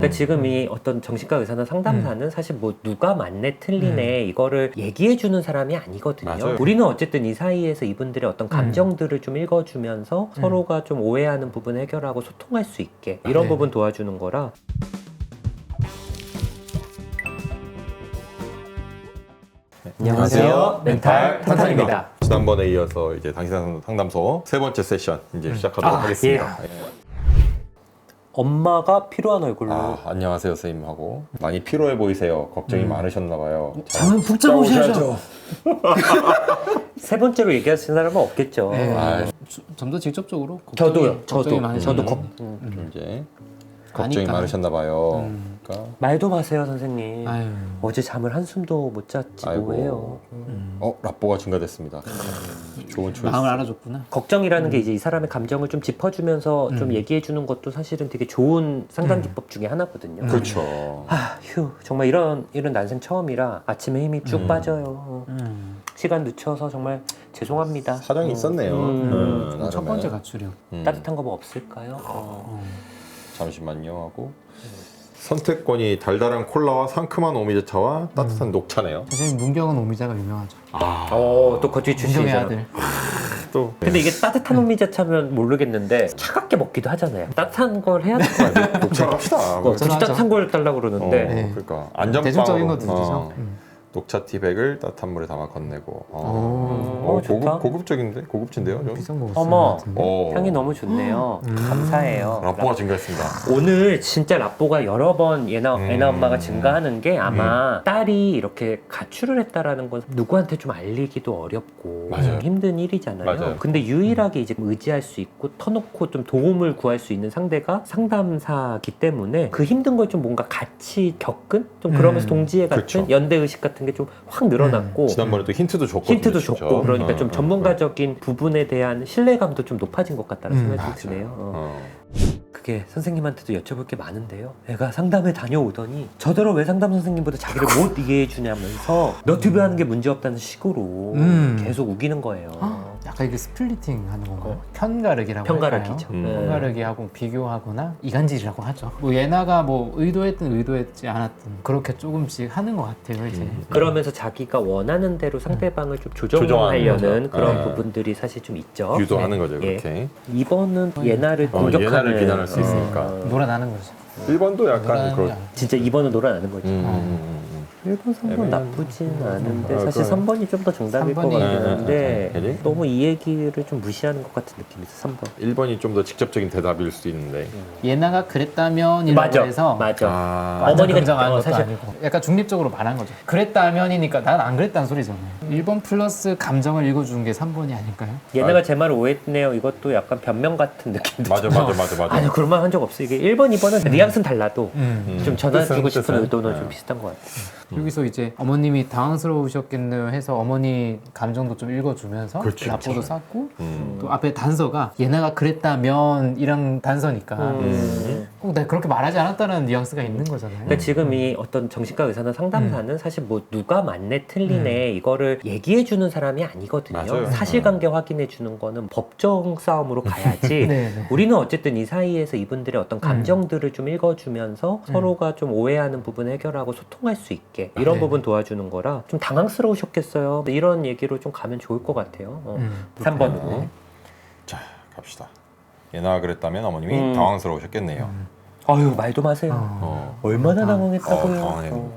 그러니까 지금 이 어떤 정신과 의사나 상담사는 사실 뭐 누가 맞네 틀리네 이거를 얘기해주는 사람이 아니거든요. 맞아요. 우리는 어쨌든 이 사이에서 이분들의 어떤 감정들을 좀 읽어주면서 서로가 좀 오해하는 부분 해결하고 소통할 수 있게 이런 네. 부분 도와주는 거라. 안녕하세요. 멘탈 탄탄입니다. 지난번에 이어서 이제 당신 상담소 세 번째 세션 이제 시작하도록 하겠습니다. 예. 엄마가 필요한 얼굴로. 안녕하세요 선생님 하고 많이 피로해 보이세요. 걱정이 많으셨나 봐요. 잠은 푹 자고 오셔야죠. 세 번째로 얘기하시는 사람은 없겠죠. 네. 좀 더 직접적으로 저도요. 걱정이 많으셨나요? 저도 좀 이제 걱정이 아니까. 많으셨나 봐요. 그러니까 말도 마세요 선생님. 아유. 어제 잠을 한숨도 못 잤지 뭐해요. 라뽀가 증가됐습니다. 좋은 초이스. 마음을 알아줬구나. 걱정이라는 게 이제 이 사람의 감정을 좀 짚어주면서 좀 얘기해주는 것도 사실은 되게 좋은 상담 기법 중에 하나거든요. 그렇죠. 휴 정말 이런 일은 난생 처음이라 아침에 힘이 쭉 빠져요. 시간 늦춰서 정말 죄송합니다. 사정이 있었네요. 첫 나름의. 번째 가출이요. 따뜻한 거 뭐 없을까요? 잠시만요 하고 선택권이 달달한 콜라와 상큼한 오미자차와 따뜻한 녹차네요. 사실 문경은 오미자가 유명하죠. 또 거기 문경의 출신이잖아. 아들. 또 근데 이게 따뜻한 오미자차면 모르겠는데 차갑게 먹기도 하잖아요. 따뜻한 걸 해야 될 것 같아요. 녹차 합시다. 굳이 저는 하죠. 따뜻한 걸 달라고 그러는데 네. 그러니까 안전빵으로 대중적인 거 드시죠? 녹차 티백을 따뜻한 물에 담아 건네고. 좋다. 고급적인데 고급진데요. 좀. 비싼 거 어머. 같은데. 향이 너무 좋네요. 감사해요. 라뽀가 증가했습니다. 오늘 진짜 라뽀가 여러 번 애나 엄마가 증가하는 게 아마 딸이 이렇게 가출을 했다라는 건 누구한테 좀 알리기도 어렵고 맞아요. 힘든 일이잖아요. 맞아요. 근데 유일하게 이제 의지할 수 있고 터놓고 좀 도움을 구할 수 있는 상대가 상담사기 때문에 그 힘든 걸 좀 뭔가 같이 겪은 좀 그러면서 동지애 같은 그쵸. 연대의식 같은 게 좀 확 늘어났고 지난번에 또 힌트도 줬거든요. 힌트도 진짜. 줬고 그러니까 좀 어, 전문가적인 부분에 대한 신뢰감도 좀 높아진 것 같다는 생각이 맞아요. 드네요. 어. 그게 선생님한테도 여쭤볼 게 많은데요. 애가 상담에 다녀오더니 저더러 왜 상담 선생님보다 자기를 못 이해해 주냐면서 너튜브 하는 게 문제 없다는 식으로 계속 우기는 거예요. 약간 이게 스플리팅 하는 건가요? 편가르기라고 편가르기죠. 할까요? 네. 편가르기하고 비교하거나 이간질이라고 하죠. 뭐 얘나가 뭐 의도했든 의도했지 않았든 그렇게 조금씩 하는 것 같아요 이제. 그러면서 자기가 원하는 대로 상대방을 좀 조정하는 조정하려는 거죠. 그런 네. 부분들이 사실 좀 있죠. 유도하는 거죠, 예. 그렇게. 2번은 예나를 공격하는 예나를 비난할 수 있으니까. 놀아나는 거죠. 1번도 약간 놀아나는 그런. 게 아니고. 진짜 2번은 놀아나는 거죠. 1번, 3번 애매한- 나쁘진 않은데 아, 사실 그래. 3번이 좀 더 정답일 것 3번이 같긴 예, 한데 예, 예. 너무 이 얘기를 좀 무시하는 것 같은 느낌이 있어 3번. 1번이 좀 더 직접적인 대답일 수도 있는데. 얘나가 그랬다면이라고 해서 맞아. 완전 어머니가- 긍정한 것도 사실- 아니고 약간 중립적으로 말한 거죠. 그랬다면이니까 난 안 그랬다는 소리잖아요. 1번 플러스 감정을 읽어주는 게 3번이 아닐까요? 얘네가 제 말을 오해했네요. 이것도 약간 변명 같은 느낌도. 맞아. 아니 그런 말 한 적 없어. 이게 1번, 2번은 뉘앙스는 달라도 좀 전해주고 뜻은, 싶은 뜻은. 의도는 네. 좀 비슷한 것 같아요. 여기서 이제 어머님이 당황스러우셨겠네요 해서 어머니 감정도 좀 읽어주면서 그렇지, 라포도 그렇지. 쌓고 또 앞에 단서가 얘네가 그랬다면 이런 단서니까 꼭 내가 그렇게 말하지 않았다는 뉘앙스가 있는 거잖아요. 그러니까 지금 이 어떤 정신과 의사나 상담사는 사실 뭐 누가 맞네 틀리네 이거를 얘기해주는 사람이 아니거든요. 맞아요. 사실관계 확인해주는 거는 법정 싸움으로 가야지. 네. 우리는 어쨌든 이 사이에서 이분들의 어떤 감정들을 좀 읽어주면서 서로가 좀 오해하는 부분 해결하고 소통할 수 있게 이런 네. 부분 도와주는 거라 좀 당황스러우셨겠어요. 이런 얘기로 좀 가면 좋을 것 같아요. 3번으로. 자, 갑시다. 예나 그랬다면 어머님이 당황스러우셨겠네요. 아유 말도 마세요. 어. 얼마나 당황했다고요. 당황했네.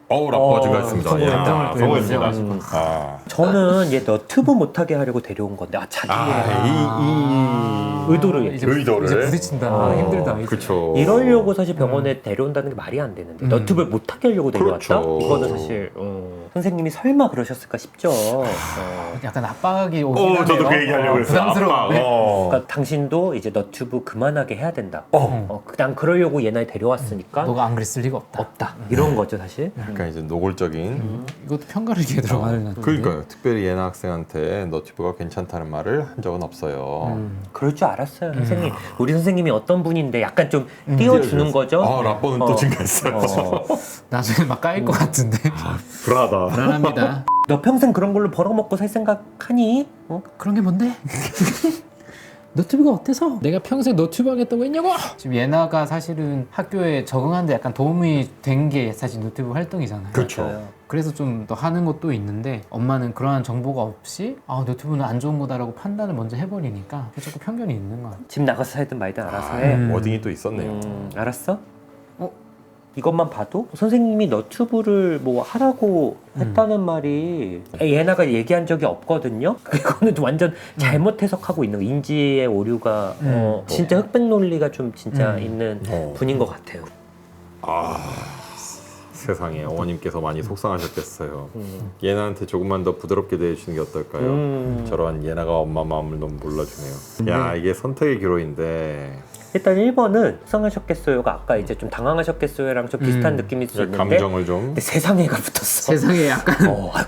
라포가 증가했습니다. 성공했다. 야, 성공했습니다. 또 저는 얘 너튜브 못하게 하려고 데려온 건데 자기 의도를 이제 의도를. 이제 부딪힌다. 힘들다. 이제. 그렇죠. 이러려고 사실 병원에 데려온다는 게 말이 안 되는데 너튜브를 못하게 하려고 데려왔다? 그렇죠. 이거는 사실 선생님이 설마 그러셨을까 싶죠. 약간 압박이 오긴 하네요. 저도 그 얘기하려고 했어요. 부담스러운데. 그러니까 당신도 이제 너튜브 그만하게 해야 된다. 난 그러려고 얘날 데려왔으니까 너가 안 그랬을 리가 없다. 없다. 이런 거죠 사실. 약간 이제 노골적인. 이것도 편가르기에 들어가는 그러니까요. 특별히 예나 학생한테 너튜브가 괜찮다는 말을 한 적은 없어요. 그럴 줄 알았어요 선생님. 우리 선생님이 어떤 분인데 약간 좀 띄워주는 거죠. 라포는 또 증가했어요. 나중에 막 까일 것 같은데. 불하다. 불안합니다. 너 평생 그런 걸로 벌어먹고 살 생각하니? 그런 게 뭔데? 너튜브가 어때서? 내가 평생 너튜브 하겠다고 했냐고? 지금 예나가 사실은 학교에 적응하는데 약간 도움이 된 게 사실 너튜브 활동이잖아요. 그렇죠. 맞아요. 그래서 좀 더 하는 것도 있는데 엄마는 그러한 정보가 없이 너튜브는 안 좋은 거다라고 판단을 먼저 해버리니까 조금 편견이 있는 것 같아요. 집 나가서 살든 말든 알아서 해. 워딩이 또 있었네요. 알았어? 어? 이것만 봐도 선생님이 너튜브를 뭐 하라고 했다는 말이 예나가 얘기한 적이 없거든요. 그거는 완전 잘못 해석하고 있는 거. 인지의 오류가 진짜 흑백 논리가 좀 진짜 있는 분인 것 같아요. 세상에 어머님께서 많이 속상하셨겠어요. 예나한테 조금만 더 부드럽게 대해주는 게 어떨까요? 저런 예나가 엄마 마음을 너무 몰라주네요. 야, 이게 선택의 기로인데 일단 1번은 속상하셨겠어요가 아까 이제 좀 당황하셨겠어요랑 좀 비슷한 느낌일 수 있는데 감정을 좀 근데 세상에가 붙었어. 세상에 약간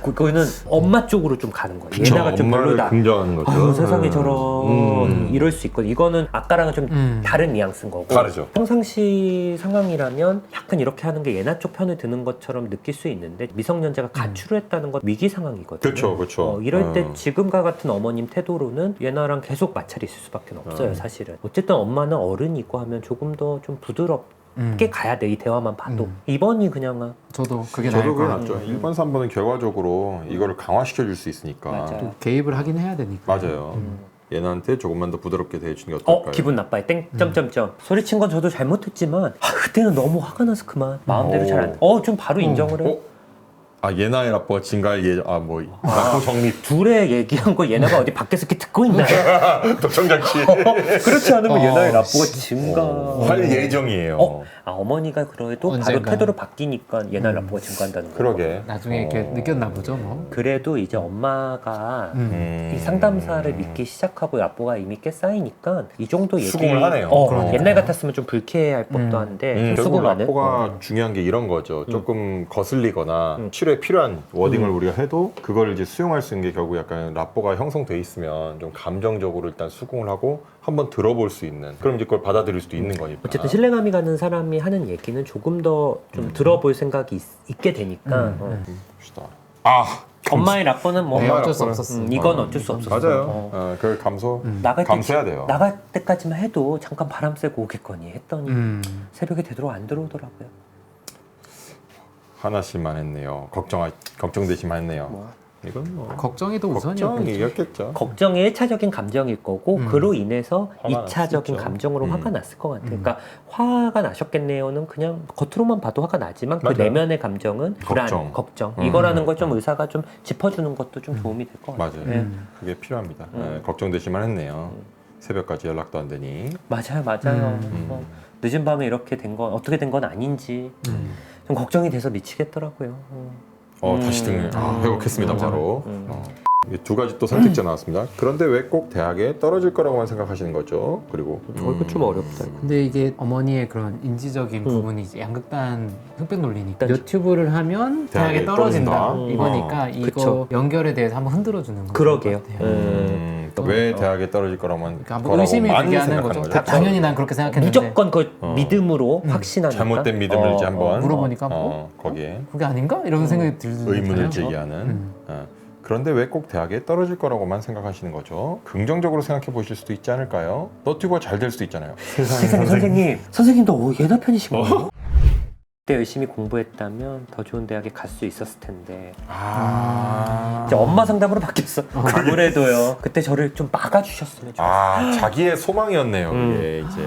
그거는 엄마 쪽으로 좀 가는 거야. 그쵸, 예나가 좀 엄마를 별로다. 긍정하는 거죠. 아유, 세상에 저런 이럴 수 있거든. 이거는 아까랑은 좀 다른 뉘앙스인 거고. 다르죠. 평상시 상황이라면 약간 이렇게 하는 게 예나 쪽 편을 드는 것처럼 느낄 수 있는데 미성년자가 가출을 했다는 건 위기 상황이거든요. 그렇죠, 그렇죠. 이럴 때 지금과 같은 어머님 태도로는 예나랑 계속 마찰이 있을 수밖에 없어요, 사실은. 어쨌든 엄마는 어른이고 하면 조금 더 좀 부드럽게 가야 돼, 이 대화만 봐도. 2번이 그냥 저도 그게 나을 저도 것 그게 같아요. 낫죠. 1번, 3번은 결과적으로 이거를 강화시켜 줄 수 있으니까. 맞아요. 또 개입을 하긴 해야 되니까. 맞아요. 얘한테 조금만 더 부드럽게 대해주는 게 어떨까요? 기분 나빠요. 점점점. 소리친 건 저도 잘못했지만 그때는 너무 화가 나서 그만. 마음대로 잘 안. 좀 바로 인정을 해. 예나의 라퍼가 진가의 라퍼 정립. 둘의 얘기한 거 얘네가 어디 밖에서 이렇게 듣고 있나요? 도청장치. 그렇지 않으면 얘네의 라뽀가 증가. 할 예정이에요. 어머니가 그래도 바로 언젠가. 태도를 바뀌니까 얘네 라뽀가 증가한다는 거. 그러게. 나중에 이렇게 느꼈나 보죠, 뭐. 그래도 이제 엄마가 이 상담사를 믿기 시작하고 라뽀가 이미 꽤 쌓이니까 이 정도 얘기 수긍을 하네요. 옛날 같았으면 좀 불쾌할 법도 한데 좀 결국 수긍하는. 라퍼가 중요한 게 이런 거죠. 조금 거슬리거나 치료에 필요한 워딩을 우리가 해도 그걸 이제 수용할 수 있는 게 결국 약간 라퍼가 형성돼 있으면 좀 감정적으로 일단 수긍을 하고 한번 들어볼 수 있는. 그럼 이제 그걸 받아들일 수도 있는 거니까. 어쨌든 신뢰감이 가는 사람이 하는 얘기는 조금 더 좀 들어볼 생각이 있게 되니까. 봅시다. 엄마의 라뽀는 뭐 어쩔 수 없었어. 이건 어쩔 수 없었어. 맞아요. 그걸 나갈 때 감수해야 돼요. 나갈 때까지만 해도 잠깐 바람 쐬고 오겠거니 했더니 새벽에 되도록 안 들어오더라고요. 하나씩만 했네요. 걱정되시만 했네요. 이건 뭐 걱정이 더 우선이었겠죠. 걱정이었겠죠. 걱정이 1차적인 감정일 거고 그로 인해서 화가 2차적인 났겠죠. 감정으로 화가 났을 것 같아요. 그러니까 화가 나셨겠네요는 그냥 겉으로만 봐도 화가 나지만 그 맞아요. 내면의 감정은 불안, 걱정. 이거라는 걸 좀 의사가 좀 짚어주는 것도 좀 도움이 될 것 같아요. 맞아요. 그게 필요합니다. 걱정되시만 했네요. 새벽까지 연락도 안 되니. 맞아요. 늦은 밤에 이렇게 된 건 어떻게 된 건 아닌지 좀 걱정이 돼서 미치겠더라고요. 다시 등을 회복했습니다. 바로. 이게 두 가지 또 선택자 나왔습니다. 그런데 왜 꼭 대학에 떨어질 거라고만 생각하시는 거죠? 그리고 이거 좀 어렵다. 이거. 근데 이게 어머니의 그런 인지적인 부분이 이제 양극단 흑백 논리니까 그렇죠. 유튜브를 하면 대학에 대학에 떨어진다 떨어진다. 이거니까 이거 그쵸. 연결에 대해서 한번 흔들어주는 거 그러게요. 왜 대학에 떨어질 거라고만 그러니까 뭐 의심이 거라고만 들게 하는 생각하는 거죠. 당연히 난 그렇게 생각했는데 무조건 그 믿음으로 확신하니까 잘못된 믿음을 이제 한번 물어보니까 거기에 그게 아닌가? 이런 생각이 들는 의문을 거잖아요. 제기하는. 그런데 왜 꼭 대학에 떨어질 거라고만 생각하시는 거죠? 긍정적으로 생각해 보실 수도 있지 않을까요? 너튜브가 잘 될 수도 있잖아요. 세상에 선생님도 예나 편이신 거예요? 그때 열심히 공부했다면 더 좋은 대학에 갈 수 있었을 텐데 이제 엄마 상담으로 바뀌었어. 아무래도요. 그때 저를 좀 막아주셨으면 좋겠어요. 자기의 소망이었네요. 그게 이제